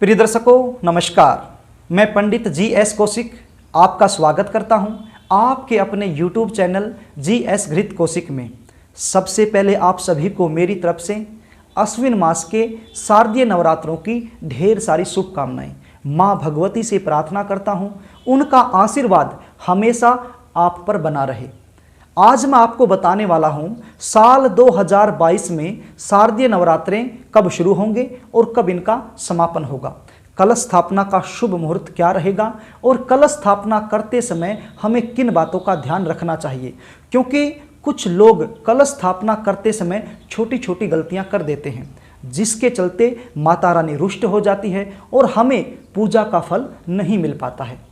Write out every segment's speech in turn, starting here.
प्रिय दर्शकों नमस्कार, मैं पंडित GS कौशिक आपका स्वागत करता हूं आपके अपने YouTube चैनल GS घृत कौशिक में। सबसे पहले आप सभी को मेरी तरफ से अश्विन मास के शारदीय नवरात्रों की ढेर सारी शुभकामनाएं। माँ भगवती से प्रार्थना करता हूं उनका आशीर्वाद हमेशा आप पर बना रहे। आज मैं आपको बताने वाला हूं साल 2022 में शारदीय नवरात्रें कब शुरू होंगे और कब इनका समापन होगा। कलश स्थापना का शुभ मुहूर्त क्या रहेगा और कलश स्थापना करते समय हमें किन बातों का ध्यान रखना चाहिए, क्योंकि कुछ लोग कलश स्थापना करते समय छोटी छोटी गलतियां कर देते हैं, जिसके चलते माता रानी रुष्ट हो जाती है और हमें पूजा का फल नहीं मिल पाता है।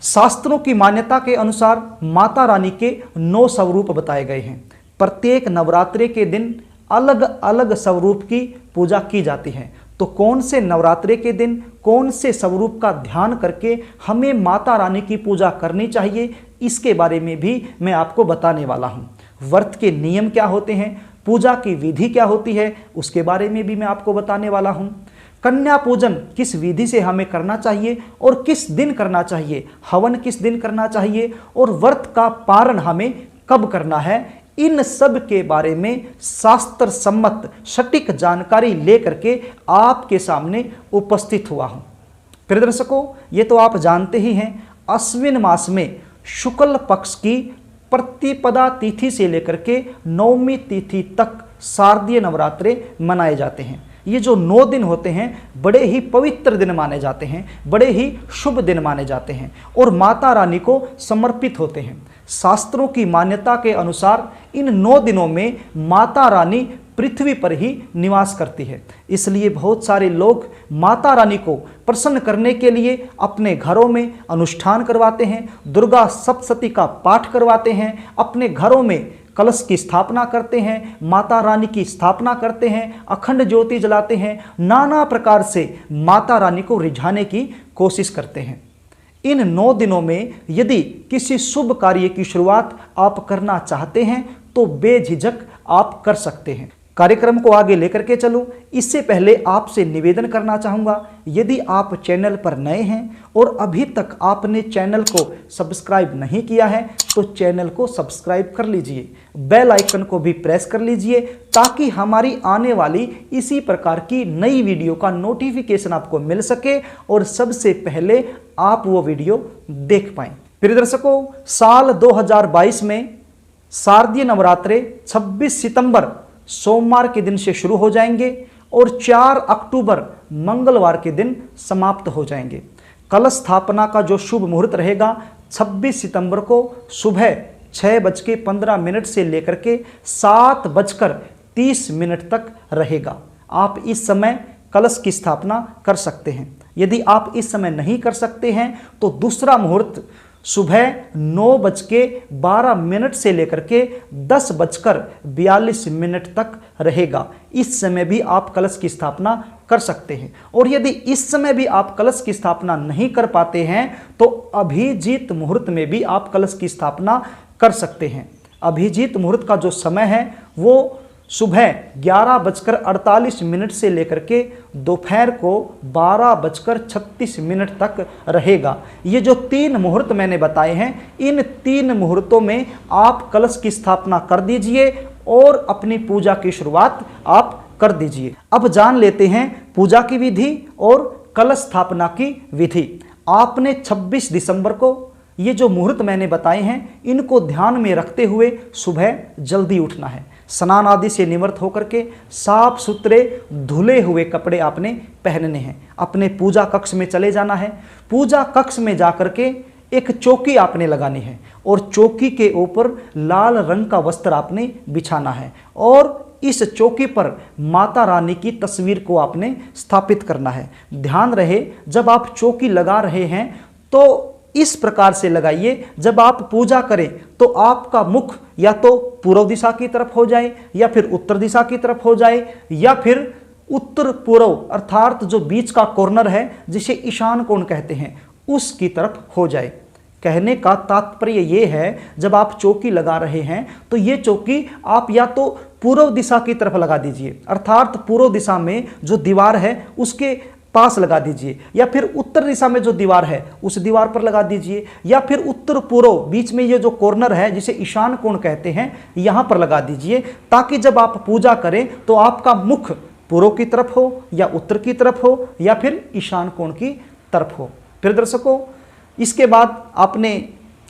शास्त्रों की मान्यता के अनुसार माता रानी के 9 स्वरूप बताए गए हैं। प्रत्येक नवरात्रे के दिन अलग अलग स्वरूप की पूजा की जाती है। तो कौन से नवरात्रे के दिन कौन से स्वरूप का ध्यान करके हमें माता रानी की पूजा करनी चाहिए, इसके बारे में भी मैं आपको बताने वाला हूँ। व्रत के नियम क्या होते हैं, पूजा की विधि क्या होती है, उसके बारे में भी मैं आपको बताने वाला हूँ। कन्या पूजन किस विधि से हमें करना चाहिए और किस दिन करना चाहिए, हवन किस दिन करना चाहिए और व्रत का पारण हमें कब करना है, इन सब के बारे में शास्त्र सम्मत सटीक जानकारी लेकर के आपके सामने उपस्थित हुआ हूं। प्रिय दर्शकों, ये तो आप जानते ही हैं, अश्विन मास में शुक्ल पक्ष की प्रतिपदा तिथि से लेकर के 9वीं तिथि तक शारदीय नवरात्रे मनाए जाते हैं। ये जो 9 दिन होते हैं बड़े ही पवित्र दिन माने जाते हैं, बड़े ही शुभ दिन माने जाते हैं और माता रानी को समर्पित होते हैं। शास्त्रों की मान्यता के अनुसार इन 9 दिनों में माता रानी पृथ्वी पर ही निवास करती है। इसलिए बहुत सारे लोग माता रानी को प्रसन्न करने के लिए अपने घरों में अनुष्ठान करवाते हैं, दुर्गा सप्तशती का पाठ करवाते हैं, अपने घरों में कलश की स्थापना करते हैं, माता रानी की स्थापना करते हैं, अखंड ज्योति जलाते हैं, नाना प्रकार से माता रानी को रिझाने की कोशिश करते हैं। इन 9 दिनों में यदि किसी शुभ कार्य की शुरुआत आप करना चाहते हैं तो बेझिझक आप कर सकते हैं। कार्यक्रम को आगे लेकर के चलूं, इससे पहले आपसे निवेदन करना चाहूँगा, यदि आप चैनल पर नए हैं और अभी तक आपने चैनल को सब्सक्राइब नहीं किया है तो चैनल को सब्सक्राइब कर लीजिए, बेल आइकन को भी प्रेस कर लीजिए ताकि हमारी आने वाली इसी प्रकार की नई वीडियो का नोटिफिकेशन आपको मिल सके और सबसे पहले आप वो वीडियो देख पाएं। प्रिय दर्शकों, साल 2022 में शारदीय नवरात्रे 26 सितंबर सोमवार के दिन से शुरू हो जाएंगे और 4 अक्टूबर मंगलवार के दिन समाप्त हो जाएंगे। कलश स्थापना का जो शुभ मुहूर्त रहेगा 26 सितंबर को सुबह 6:15 से लेकर के 7:30 तक रहेगा। आप इस समय कलश की स्थापना कर सकते हैं। यदि आप इस समय नहीं कर सकते हैं तो दूसरा मुहूर्त सुबह 9:12 से लेकर के 10:42 तक रहेगा। इस समय भी आप कलश की स्थापना कर सकते हैं। और यदि इस समय भी आप कलश की स्थापना नहीं कर पाते हैं तो अभिजीत मुहूर्त में भी आप कलश की स्थापना कर सकते हैं। अभिजीत मुहूर्त का जो समय है वो सुबह 11:48 से लेकर के दोपहर को 12:36 तक रहेगा। ये जो 3 मुहूर्त मैंने बताए हैं, इन 3 मुहूर्तों में आप कलश की स्थापना कर दीजिए और अपनी पूजा की शुरुआत आप कर दीजिए। अब जान लेते हैं पूजा की विधि और कलश स्थापना की विधि। आपने 26 दिसंबर को ये जो मुहूर्त मैंने बताए हैं इनको ध्यान में रखते हुए सुबह जल्दी उठना है। स्नान आदि से निवृत्त होकर के साफ सुथरे धुले हुए कपड़े आपने पहनने हैं। अपने पूजा कक्ष में चले जाना है। पूजा कक्ष में जाकर के एक चौकी आपने लगानी है और चौकी के ऊपर लाल रंग का वस्त्र आपने बिछाना है और इस चौकी पर माता रानी की तस्वीर को आपने स्थापित करना है। ध्यान रहे, जब आप चौकी लगा रहे हैं तो इस प्रकार से लगाइए, जब आप पूजा करें तो आपका मुख या तो पूर्व दिशा की तरफ हो जाए या फिर उत्तर दिशा की तरफ हो जाए या फिर उत्तर पूर्व अर्थात जो बीच का कॉर्नर है जिसे ईशान कोण कहते हैं उसकी तरफ हो जाए। कहने का तात्पर्य ये है, जब आप चौकी लगा रहे हैं तो ये चौकी आप या तो पूर्व दिशा की तरफ लगा दीजिए, अर्थात पूर्व दिशा में जो दीवार है उसके पास लगा दीजिए, या फिर उत्तर दिशा में जो दीवार है उस दीवार पर लगा दीजिए, या फिर उत्तर पूर्व बीच में ये जो कॉर्नर है जिसे ईशान कोण कहते हैं यहाँ पर लगा दीजिए, ताकि जब आप पूजा करें तो आपका मुख पूर्व की तरफ हो या उत्तर की तरफ हो या फिर ईशान कोण की तरफ हो। फिर दर्शकों, इसके बाद आपने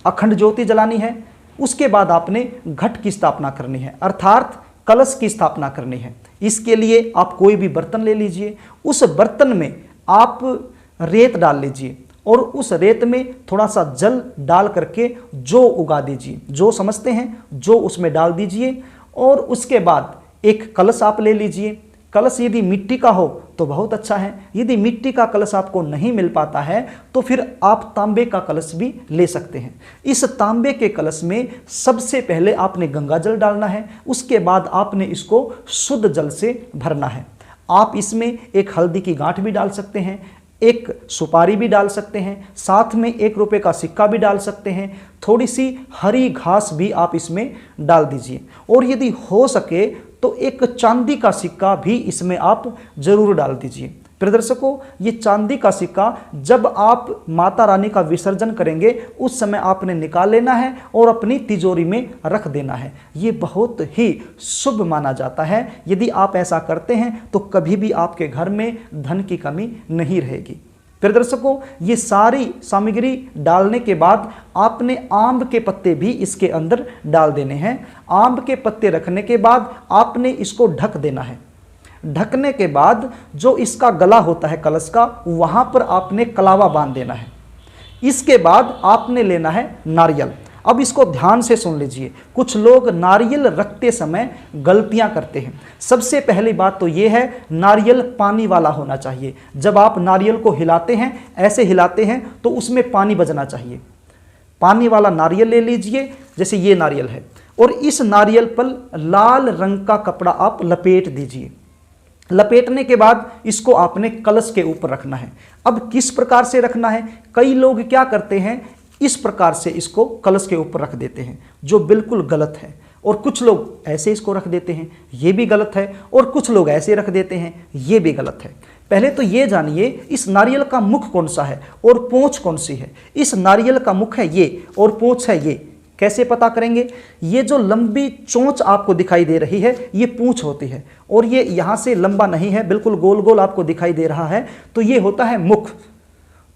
अखंड ज्योति जलानी है, उसके बाद आपने घट की स्थापना करनी है, अर्थात कलश की स्थापना करनी है। इसके लिए आप कोई भी बर्तन ले लीजिए, उस बर्तन में आप रेत डाल लीजिए और उस रेत में थोड़ा सा जल डाल करके जौ उगा दीजिए, जो समझते हैं जौ उसमें डाल दीजिए। और उसके बाद एक कलश आप ले लीजिए। कलश यदि मिट्टी का हो तो बहुत अच्छा है, यदि मिट्टी का कलश आपको नहीं मिल पाता है तो फिर आप तांबे का कलश भी ले सकते हैं। इस तांबे के कलश में सबसे पहले आपने गंगा जल डालना है, उसके बाद आपने इसको शुद्ध जल से भरना है। आप इसमें एक हल्दी की गांठ भी डाल सकते हैं, एक सुपारी भी डाल सकते हैं, साथ में 1 रुपये का सिक्का भी डाल सकते हैं, थोड़ी सी हरी घास भी आप इसमें डाल दीजिए, और यदि हो सके तो एक चांदी का सिक्का भी इसमें आप जरूर डाल दीजिए। प्रिय दर्शकों, ये चांदी का सिक्का जब आप माता रानी का विसर्जन करेंगे उस समय आपने निकाल लेना है और अपनी तिजोरी में रख देना है। ये बहुत ही शुभ माना जाता है। यदि आप ऐसा करते हैं तो कभी भी आपके घर में धन की कमी नहीं रहेगी। फिर दर्शकों, ये सारी सामग्री डालने के बाद आपने आम के पत्ते भी इसके अंदर डाल देने हैं। आम के पत्ते रखने के बाद आपने इसको ढक देना है। ढकने के बाद जो इसका गला होता है कलश का, वहां पर आपने कलावा बांध देना है। इसके बाद आपने लेना है नारियल। अब इसको ध्यान से सुन लीजिए, कुछ लोग नारियल रखते समय गलतियां करते हैं। सबसे पहली बात तो यह है, नारियल पानी वाला होना चाहिए। जब आप नारियल को हिलाते हैं, ऐसे हिलाते हैं तो उसमें पानी बजना चाहिए। पानी वाला नारियल ले लीजिए, जैसे ये नारियल है, और इस नारियल पर लाल रंग का कपड़ा आप लपेट दीजिए। लपेटने के बाद इसको आपने कलश के ऊपर रखना है। अब किस प्रकार से रखना है, कई लोग क्या करते हैं, इस प्रकार से इसको कलश के ऊपर रख देते हैं, जो बिल्कुल गलत है। और कुछ लोग ऐसे इसको रख देते हैं, ये भी गलत है। और कुछ लोग ऐसे रख देते हैं, ये भी गलत है। पहले तो ये जानिए इस नारियल का मुख कौन सा है और पूंछ कौन सी है। इस नारियल का मुख है ये और पूंछ है ये। कैसे पता करेंगे? ये जो लंबी चोंच आपको दिखाई दे रही है ये पूंछ होती है, और ये यहाँ से लंबा नहीं है, बिल्कुल गोल गोल आपको दिखाई दे रहा है, तो ये होता है मुख।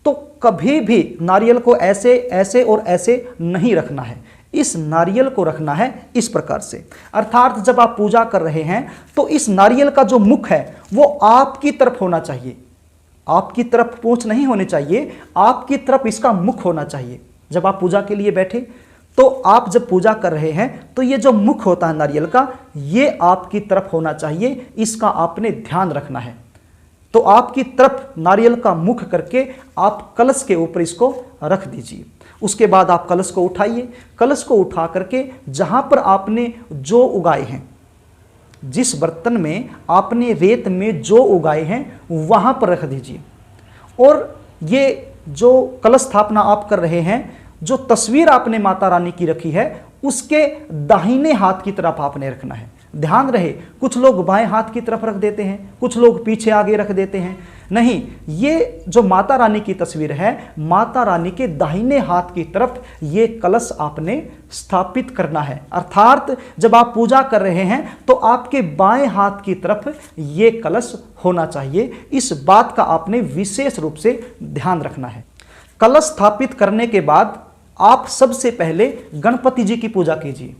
तो कभी भी नारियल को ऐसे ऐसे और ऐसे नहीं रखना है। इस नारियल को रखना है इस प्रकार से, अर्थात जब आप पूजा कर रहे हैं तो इस नारियल का जो मुख है वो आपकी तरफ होना चाहिए। आपकी तरफ पूंछ नहीं होनी चाहिए, आपकी तरफ इसका मुख होना चाहिए। जब आप पूजा के लिए बैठे तो आप जब पूजा कर रहे हैं तो ये जो मुख होता है नारियल का, ये आपकी तरफ होना चाहिए। इसका आपने ध्यान रखना है। तो आपकी तरफ नारियल का मुख करके आप कलश के ऊपर इसको रख दीजिए। उसके बाद आप कलश को उठाइए। कलश को उठा करके जहां पर आपने जौ उगाए हैं, जिस बर्तन में आपने रेत में जौ उगाए हैं, वहां पर रख दीजिए। और ये जो कलश स्थापना आप कर रहे हैं, जो तस्वीर आपने माता रानी की रखी है, उसके दाहिने हाथ की तरफ आपने रखना है। ध्यान रहे, कुछ लोग बाएं हाथ की तरफ रख देते हैं, कुछ लोग पीछे आगे रख देते हैं। नहीं, ये जो माता रानी की तस्वीर है, माता रानी के दाहिने हाथ की तरफ ये कलश आपने स्थापित करना है। अर्थात जब आप पूजा कर रहे हैं तो आपके बाएं हाथ की तरफ ये कलश होना चाहिए। इस बात का आपने विशेष रूप से ध्यान रखना है। कलश स्थापित करने के बाद आप सबसे पहले गणपति जी की पूजा कीजिए,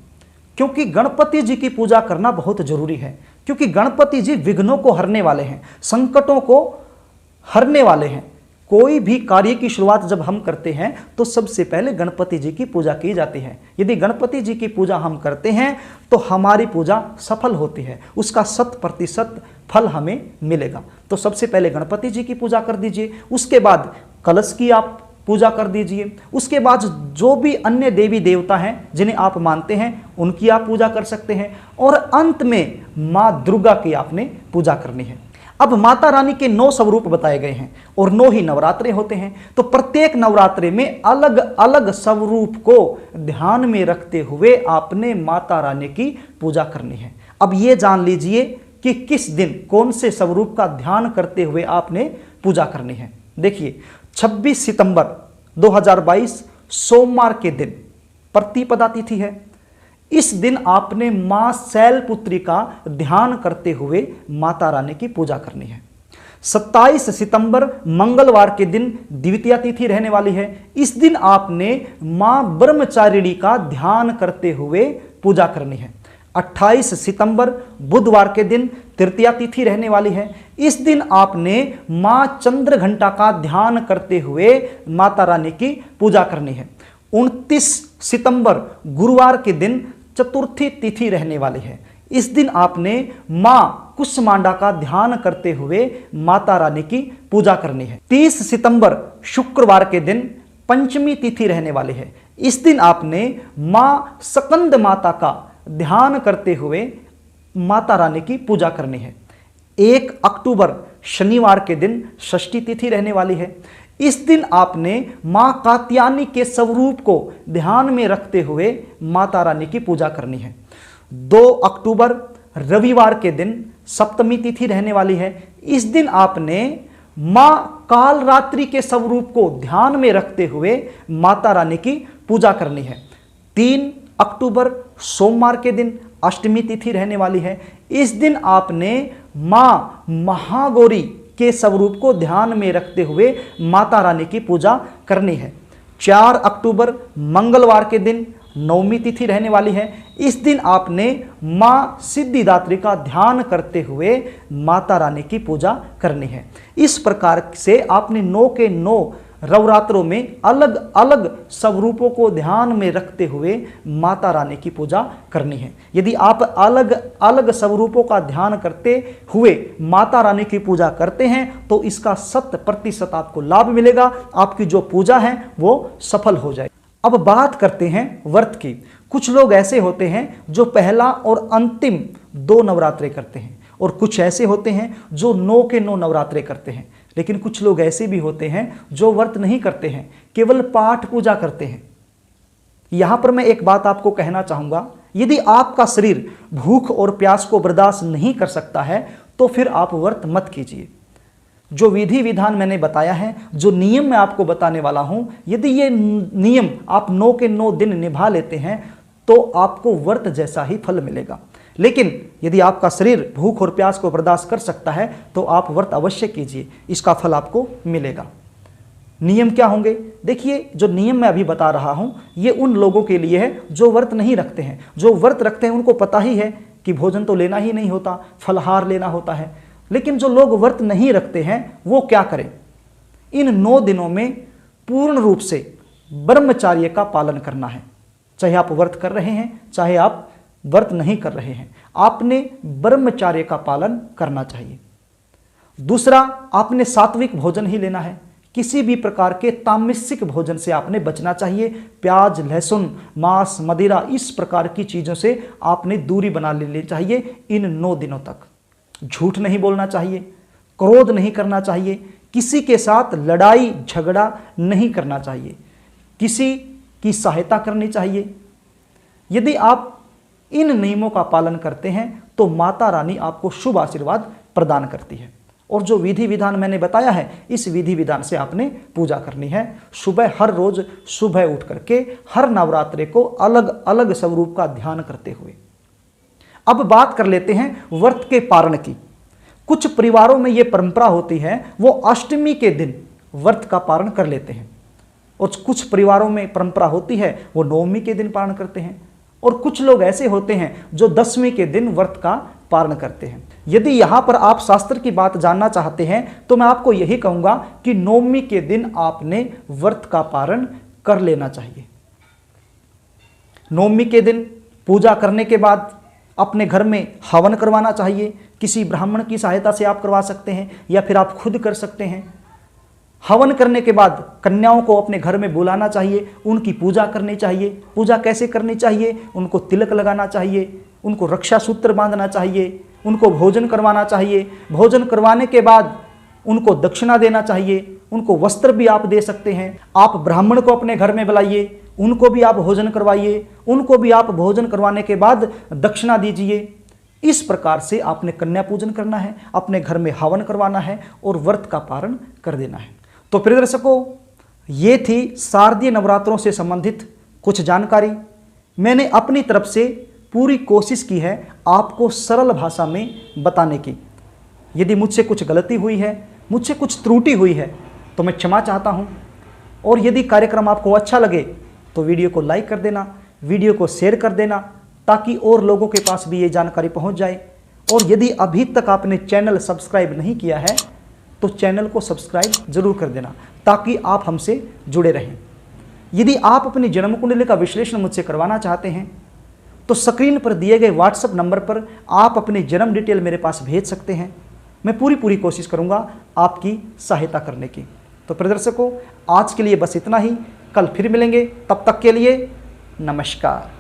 क्योंकि गणपति जी की पूजा करना बहुत जरूरी है। क्योंकि गणपति जी विघ्नों को हरने वाले हैं, संकटों को हरने वाले हैं। कोई भी कार्य की शुरुआत जब हम करते हैं तो सबसे पहले गणपति जी की पूजा की जाती है। यदि गणपति जी की पूजा हम करते हैं तो हमारी पूजा सफल होती है, उसका 100% फल हमें मिलेगा। तो सबसे पहले गणपति जी की पूजा कर दीजिए, उसके बाद कलश की आप पूजा कर दीजिए, उसके बाद जो भी अन्य देवी देवता हैं जिन्हें आप मानते हैं उनकी आप पूजा कर सकते हैं, और अंत में माँ दुर्गा की आपने पूजा करनी है। अब माता रानी के 9 स्वरूप बताए गए हैं और 9 ही नवरात्रे होते हैं। तो प्रत्येक नवरात्रे में अलग अलग स्वरूप को ध्यान में रखते हुए आपने माता रानी की पूजा करनी है। अब ये जान लीजिए कि किस दिन कौन से स्वरूप का ध्यान करते हुए आपने पूजा करनी है। देखिए 26 सितंबर 2022 सोमवार के दिन प्रतिपदा तिथि है। इस दिन आपने मां शैलपुत्री का ध्यान करते हुए माता रानी की पूजा करनी है। 27 सितंबर मंगलवार के दिन द्वितीया तिथि रहने वाली है। इस दिन आपने मां ब्रह्मचारिणी का ध्यान करते हुए पूजा करनी है। 28 सितंबर बुधवार के दिन तृतीया तिथि रहने वाली है। इस दिन आपने मां चंद्रघंटा का ध्यान करते हुए माता रानी की पूजा करनी है। 29 सितंबर गुरुवार के दिन चतुर्थी तिथि रहने वाली है। इस दिन आपने मां कुष्मांडा का ध्यान करते हुए माता रानी की पूजा करनी है। 30 सितंबर शुक्रवार के दिन पंचमी तिथि रहने वाली है। इस दिन आपने मां स्कंद माता का ध्यान करते हुए माता रानी की पूजा करनी है। 1 अक्टूबर शनिवार के दिन षष्ठी तिथि रहने वाली है। इस दिन आपने मां कात्यायनी के स्वरूप को ध्यान में रखते हुए माता रानी की पूजा करनी है। 2 अक्टूबर रविवार के दिन सप्तमी तिथि रहने वाली है। इस दिन आपने मां कालरात्रि के स्वरूप को ध्यान में रखते हुए माता रानी की पूजा करनी है। 3 अक्टूबर सोमवार के दिन अष्टमी तिथि रहने वाली है। इस दिन आपने मां महागौरी के स्वरूप को ध्यान में रखते हुए माता रानी की पूजा करनी है। 4 अक्टूबर मंगलवार के दिन नवमी तिथि रहने वाली है। इस दिन आपने मां सिद्धिदात्री का ध्यान करते हुए माता रानी की पूजा करनी है। इस प्रकार से आपने 9 के 9 नवरात्रों में अलग अलग स्वरूपों को ध्यान में रखते हुए माता रानी की पूजा करनी है। यदि आप अलग अलग स्वरूपों का ध्यान करते हुए माता रानी की पूजा करते हैं तो इसका 100% आपको लाभ मिलेगा। आपकी जो पूजा है वो सफल हो जाए। अब बात करते हैं व्रत की। कुछ लोग ऐसे होते हैं जो पहला और अंतिम 2 नवरात्रे करते हैं, और कुछ ऐसे होते हैं जो 9 के 9 नवरात्रे करते हैं। लेकिन कुछ लोग ऐसे भी होते हैं जो व्रत नहीं करते हैं, केवल पाठ पूजा करते हैं। यहां पर मैं एक बात आपको कहना चाहूंगा, यदि आपका शरीर भूख और प्यास को बर्दाश्त नहीं कर सकता है तो फिर आप व्रत मत कीजिए। जो विधि विधान मैंने बताया है, जो नियम मैं आपको बताने वाला हूं, यदि ये नियम आप 9 के 9 दिन निभा लेते हैं तो आपको व्रत जैसा ही फल मिलेगा। लेकिन यदि आपका शरीर भूख और प्यास को बर्दाश्त कर सकता है तो आप व्रत अवश्य कीजिए, इसका फल आपको मिलेगा। नियम क्या होंगे? देखिए, जो नियम मैं अभी बता रहा हूं ये उन लोगों के लिए है जो व्रत नहीं रखते हैं। जो व्रत रखते हैं उनको पता ही है कि भोजन तो लेना ही नहीं होता, फलहार लेना होता है। लेकिन जो लोग व्रत नहीं रखते हैं वो क्या करें? इन 9 दिनों में पूर्ण रूप से ब्रह्मचर्य का पालन करना है। चाहे आप व्रत कर रहे हैं, चाहे आप व्रत नहीं कर रहे हैं, आपने ब्रह्मचर्य का पालन करना चाहिए। दूसरा, आपने सात्विक भोजन ही लेना है। किसी भी प्रकार के तामसिक भोजन से आपने बचना चाहिए। प्याज, लहसुन, मांस, मदिरा, इस प्रकार की चीज़ों से आपने दूरी बना लेनी चाहिए। इन 9 दिनों तक झूठ नहीं बोलना चाहिए, क्रोध नहीं करना चाहिए, किसी के साथ लड़ाई झगड़ा नहीं करना चाहिए, किसी की सहायता करनी चाहिए। यदि आप इन नियमों का पालन करते हैं तो माता रानी आपको शुभ आशीर्वाद प्रदान करती है। और जो विधि विधान मैंने बताया है, इस विधि विधान से आपने पूजा करनी है। सुबह, हर रोज सुबह उठ करके हर नवरात्रे को अलग अलग स्वरूप का ध्यान करते हुए। अब बात कर लेते हैं व्रत के पारण की। कुछ परिवारों में यह परंपरा होती है, वो अष्टमी के दिन व्रत का पारण कर लेते हैं, और कुछ परिवारों में परंपरा होती है वो नवमी के दिन पारण करते हैं, और कुछ लोग ऐसे होते हैं जो 10वीं के दिन व्रत का पारण करते हैं। यदि यहां पर आप शास्त्र की बात जानना चाहते हैं तो मैं आपको यही कहूंगा कि नवमी के दिन आपने व्रत का पारण कर लेना चाहिए। नवमी के दिन पूजा करने के बाद अपने घर में हवन करवाना चाहिए। किसी ब्राह्मण की सहायता से आप करवा सकते हैं या फिर आप खुद कर सकते हैं। हवन करने के बाद कन्याओं को अपने घर में बुलाना चाहिए, उनकी पूजा करनी चाहिए। पूजा कैसे करनी चाहिए? उनको तिलक लगाना चाहिए, उनको रक्षा सूत्र बांधना चाहिए, उनको भोजन करवाना चाहिए। भोजन करवाने के बाद उनको दक्षिणा देना चाहिए, उनको वस्त्र भी आप दे सकते हैं। आप ब्राह्मण को अपने घर में बुलाइए, उनको भी आप भोजन करवाइए, उनको भी आप भोजन करवाने के बाद दक्षिणा दीजिए। इस प्रकार से आपने कन्या पूजन करना है, अपने घर में हवन करवाना है और व्रत का पारण कर देना है। तो प्रिय दर्शकों, ये थी शारदीय नवरात्रों से संबंधित कुछ जानकारी। मैंने अपनी तरफ से पूरी कोशिश की है आपको सरल भाषा में बताने की। यदि मुझसे कुछ गलती हुई है, मुझसे कुछ त्रुटि हुई है, तो मैं क्षमा चाहता हूँ। और यदि कार्यक्रम आपको अच्छा लगे तो वीडियो को लाइक कर देना, वीडियो को शेयर कर देना, ताकि और लोगों के पास भी ये जानकारी पहुँच जाए। और यदि अभी तक आपने चैनल सब्सक्राइब नहीं किया है तो चैनल को सब्सक्राइब जरूर कर देना, ताकि आप हमसे जुड़े रहें। यदि आप अपनी जन्म कुंडली का विश्लेषण मुझसे करवाना चाहते हैं तो स्क्रीन पर दिए गए व्हाट्सएप नंबर पर आप अपनी जन्म डिटेल मेरे पास भेज सकते हैं। मैं पूरी कोशिश करूंगा आपकी सहायता करने की। तो प्रिय दर्शकों, आज के लिए बस इतना ही। कल फिर मिलेंगे, तब तक के लिए नमस्कार।